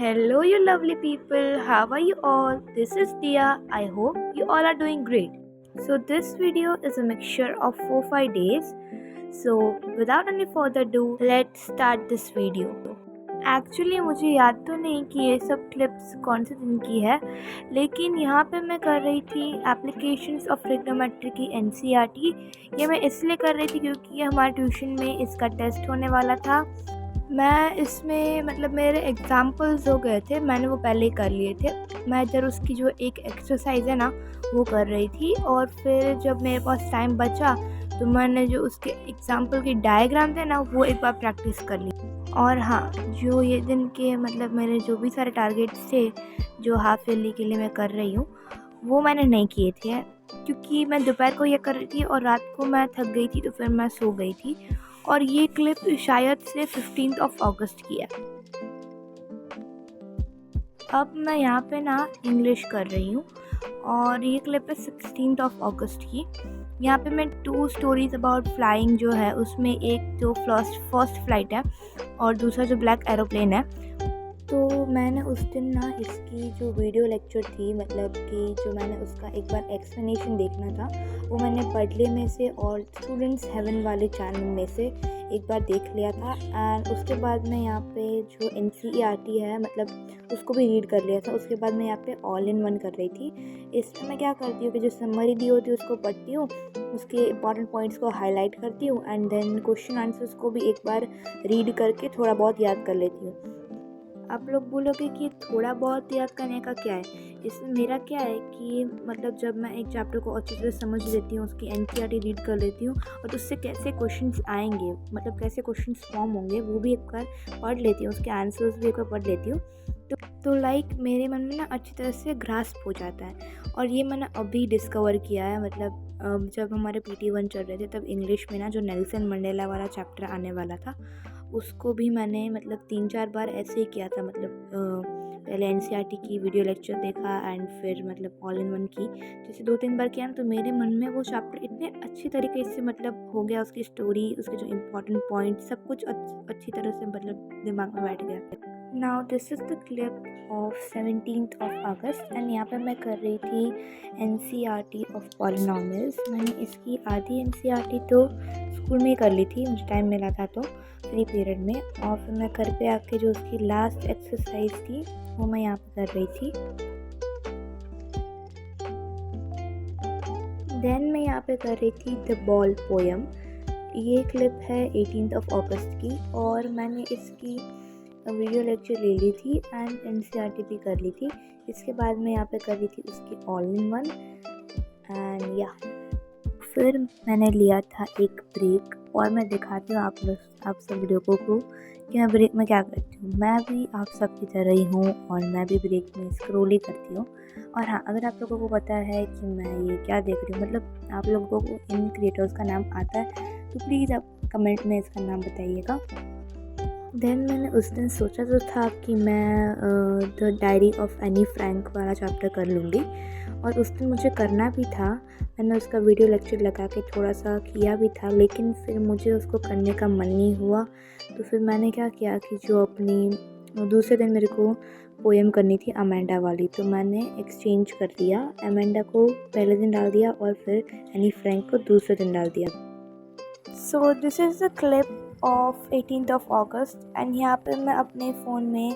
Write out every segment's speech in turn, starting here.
Hello, you lovely people. How are you all? This is Dia. I hope you all are doing great. So, this video is a mixture of 4-5 days. So, without any further ado, let's start this video. Actually मुझे याद तो नहीं कि ये सब clips कौन से दिन की है, लेकिन यहाँ पे मैं कर रही थी एप्लीकेशंस ऑफ ट्रिग्नोमेट्री की एनसीईआरटी। ये मैं इसलिए कर रही थी क्योंकि ये हमारे ट्यूशन में इसका टेस्ट होने वाला था। मैं इसमें मेरे एग्ज़ाम्पल्स हो गए थे, मैंने वो पहले ही कर लिए थे। मैं इधर उसकी जो एक एक्सरसाइज़ है ना वो कर रही थी, और फिर जब मेरे पास टाइम बचा तो मैंने जो उसके एग्ज़ाम्पल की डायग्राम थे ना वो एक बार प्रैक्टिस कर ली। और हाँ, जो ये दिन के मेरे जो भी सारे टारगेट्स थे जो हाफ ईयरली के लिए मैं कर रही हूँ वो मैंने नहीं किए थे, क्योंकि मैं दोपहर को ये कर रही थी और रात को मैं थक गई थी तो फिर मैं सो गई थी। और ये क्लिप शायद से 15 अगस्त की है। अब मैं यहाँ पे ना इंग्लिश कर रही हूँ और ये क्लिप है 16 अगस्त की। यहाँ पे मैं 2 स्टोरीज अबाउट फ्लाइंग जो है उसमें एक जो फर्स्ट फ्लाइट है और दूसरा जो ब्लैक एरोप्लेन है। तो मैंने उस दिन ना इसकी जो वीडियो लेक्चर थी कि जो मैंने उसका एक बार एक्सप्लेनेशन देखना था वो मैंने पढ़ले में से और स्टूडेंट्स हेवन वाले चैनल में से एक बार देख लिया था। एंड उसके बाद मैं यहाँ पे जो एनसीईआरटी है उसको भी रीड कर लिया था। उसके बाद मैं यहाँ पे ऑल इन वन कर रही थी। इसमें मैं क्या करती हूँ कि जो समरी दी होती है उसको पढ़ती हूँ, उसके इंपॉर्टेंट पॉइंट्स को हाईलाइट करती हूँ एंड देन क्वेश्चन आंसर्स को भी एक बार रीड करके थोड़ा बहुत याद कर लेती हूँ। आप लोग बोलोगे कि थोड़ा बहुत याद करने का क्या है, इसमें मेरा क्या है कि जब मैं एक चैप्टर को अच्छी तरह समझ लेती हूँ, उसकी एनसीईआरटी रीड कर लेती हूँ और उससे कैसे क्वेश्चंस आएंगे, कैसे क्वेश्चंस फॉर्म होंगे वो भी एक बार पढ़ लेती हूँ, उसके आंसर्स भी एक बार पढ़ लेती हूँ। तो मेरे मन में ना अच्छी तरह से ग्रास्प हो जाता है। और ये मैंने अभी डिस्कवर किया है, जब हमारे PT1 चल रहे थे तब इंग्लिश में ना जो नेल्सन मंडेला वाला चैप्टर आने वाला था उसको भी मैंने 3-4 बार ऐसे ही किया था। पहले एनसीईआरटी की वीडियो लेक्चर देखा एंड फिर ऑल इन वन की, जैसे 2-3 बार किया ना तो मेरे मन में वो चैप्टर इतने अच्छी तरीके से हो गया, उसकी स्टोरी, उसके जो इम्पोर्टेंट पॉइंट सब कुछ अच्छी तरह से दिमाग में बैठ गया। Now this is the clip of 17 August and यहाँ पे मैं कर रही थी एनसीईआरटी ऑफ पॉलिनॉमियल्स। मैंने इसकी आधी एनसीईआरटी तो स्कूल में ही कर ली थी, मुझे टाइम मिला था तो फ्री पीरियड में, और फिर मैं घर पे आके जो उसकी लास्ट एक्सरसाइज थी वो मैं यहाँ पे कर रही थी। देन मैं यहाँ पे कर रही थी द बॉल पोएम। ये क्लिप है 18 अगस्त की और मैंने इसकी वीडियो लेक्चर ले ली थी एंड एनसीईआरटी भी कर ली थी। इसके बाद मैं यहाँ पे कर रही थी उसकी ऑल इन वन एंड या फिर मैंने लिया था एक ब्रेक। और मैं दिखाती हूँ आप सब लोगों को कि मैं ब्रेक में क्या करती हूँ। मैं भी आप सब की तरह ही हूँ और मैं भी ब्रेक में स्क्रॉल ही करती हूँ। और हाँ, अगर आप लोगों को पता है कि मैं ये क्या देख रही हूँ, आप लोगों को इन क्रिएटर्स का नाम आता है तो प्लीज़ आप कमेंट में इसका नाम बताइएगा। देन मैंने उस दिन सोचा तो था कि मैं the diary of Anne Frank वाला चैप्टर कर लूँगी और उस दिन मुझे करना भी था। मैंने उसका वीडियो लेक्चर लगा के थोड़ा सा किया भी था, लेकिन फिर मुझे उसको करने का मन नहीं हुआ। तो फिर मैंने क्या किया कि जो अपनी दूसरे दिन मेरे को पोएम करनी थी अमेंडा वाली, तो मैंने एक्सचेंज कर दिया। अमेंडा को पहले दिन डाल दिया और फिर एनी फ्रैंक को दूसरे दिन डाल दिया। So this is the clip of 18 August and यहाँ पे मैं अपने फ़ोन में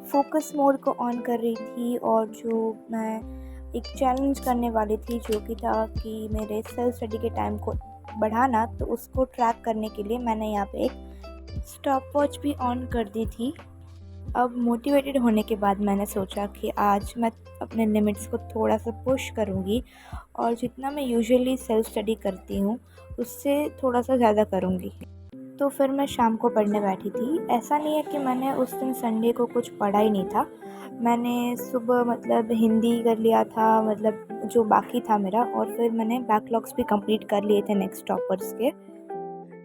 फोकस मोड को ऑन कर रही थी और जो मैं एक चैलेंज करने वाली थी जो कि था कि मेरे सेल्फ स्टडी के टाइम को बढ़ाना, तो उसको ट्रैक करने के लिए मैंने यहाँ पे एक स्टॉप वॉच भी ऑन कर दी थी। अब मोटिवेटेड होने के बाद मैंने सोचा कि आज मैं अपने लिमिट्स को थोड़ा सा पुश करूँगी और जितना मैं यूजुअली सेल्फ स्टडी करती हूँ उससे थोड़ा सा ज़्यादा करूँगी। तो फिर मैं शाम को पढ़ने बैठी थी। ऐसा नहीं है कि मैंने उस दिन संडे को कुछ पढ़ा ही नहीं था। मैंने सुबह हिंदी कर लिया था, जो बाकी था मेरा, और फिर मैंने बैकलॉग्स भी कंप्लीट कर लिए थे नेक्स्ट टॉपर्स के।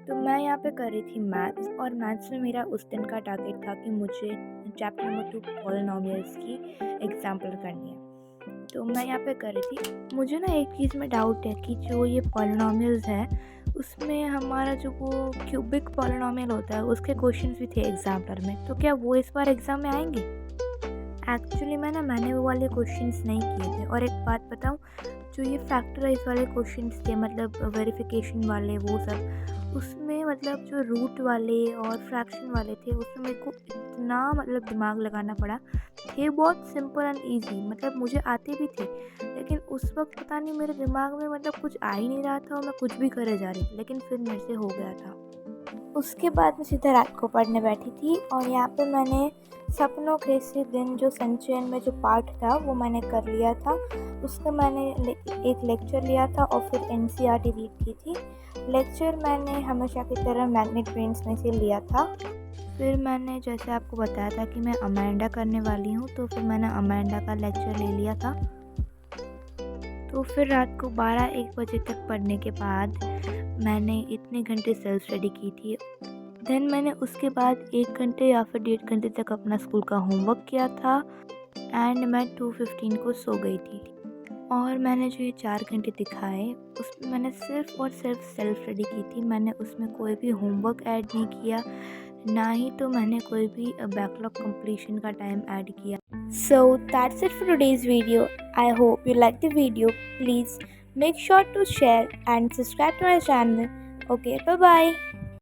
तो मैं यहाँ पे कर रही थी मैथ्स, और मैथ्स में मेरा उस दिन का टारगेट था कि मुझे चैप्टर नंबर 2 पॉलिनॉमियल्स की एग्जाम्पल करनी है। तो मैं यहाँ पे कर रही थी। मुझे ना एक चीज़ में डाउट है कि जो ये पॉलिनॉमियल्स हैं उसमें हमारा जो वो क्यूबिक पॉलिनॉमियल होता है उसके क्वेश्चंस भी थे एग्जाम्पलर में, तो क्या वो इस बार एग्ज़ाम में आएंगे? एक्चुअली मैंने वो वाले क्वेश्चंस नहीं किए थे। और एक बात बताऊँ, जो ये फैक्टराइज वाले क्वेश्चंस थे, मतलब वेरिफिकेशन वाले, वो सब उसमें मतलब जो रूट वाले और फ्रैक्शन वाले थे, उसमें मेरे को इतना मतलब दिमाग लगाना पड़ा। थे बहुत सिंपल एंड ईजी, मतलब मुझे आते भी थे, लेकिन उस वक्त पता नहीं मेरे दिमाग में मतलब कुछ आ ही नहीं रहा था और मैं कुछ भी करे जा रही थी, लेकिन फिर मेरे से हो गया था। उसके बाद मैं सीधा रात को पढ़ने बैठी थी और यहाँ पे मैंने सपनों के से दिन जो संचयन में जो पार्ट था वो मैंने कर लिया था। उसका मैंने एक लेक्चर लिया था और फिर एनसीईआरटी रीड की थी। लेक्चर मैंने हमेशा की तरह मैग्नेट ब्रेन्स में से लिया था। फिर मैंने जैसे आपको बताया था कि मैं अमेंडा करने वाली हूँ, तो फिर मैंने अमेंडा का लेक्चर ले लिया था। तो फिर रात को 12-1 बजे तक पढ़ने के बाद मैंने इतने घंटे सेल्फ स्टडी की थी। देन मैंने उसके बाद 1 घंटे या फिर 1.5 घंटे तक अपना स्कूल का होमवर्क किया था एंड मैं 2:15 को सो गई थी। और मैंने जो ये 4 घंटे दिखाए उसमें मैंने सिर्फ और सिर्फ सेल्फ स्टडी की थी। मैंने उसमें कोई भी होमवर्क ऐड नहीं किया, ना ही तो मैंने कोई भी बैकलॉग कंप्लीशन का टाइम ऐड किया। So that's it for today's video. I hope you liked the video. Please make sure to share and subscribe to my channel. Okay, bye bye.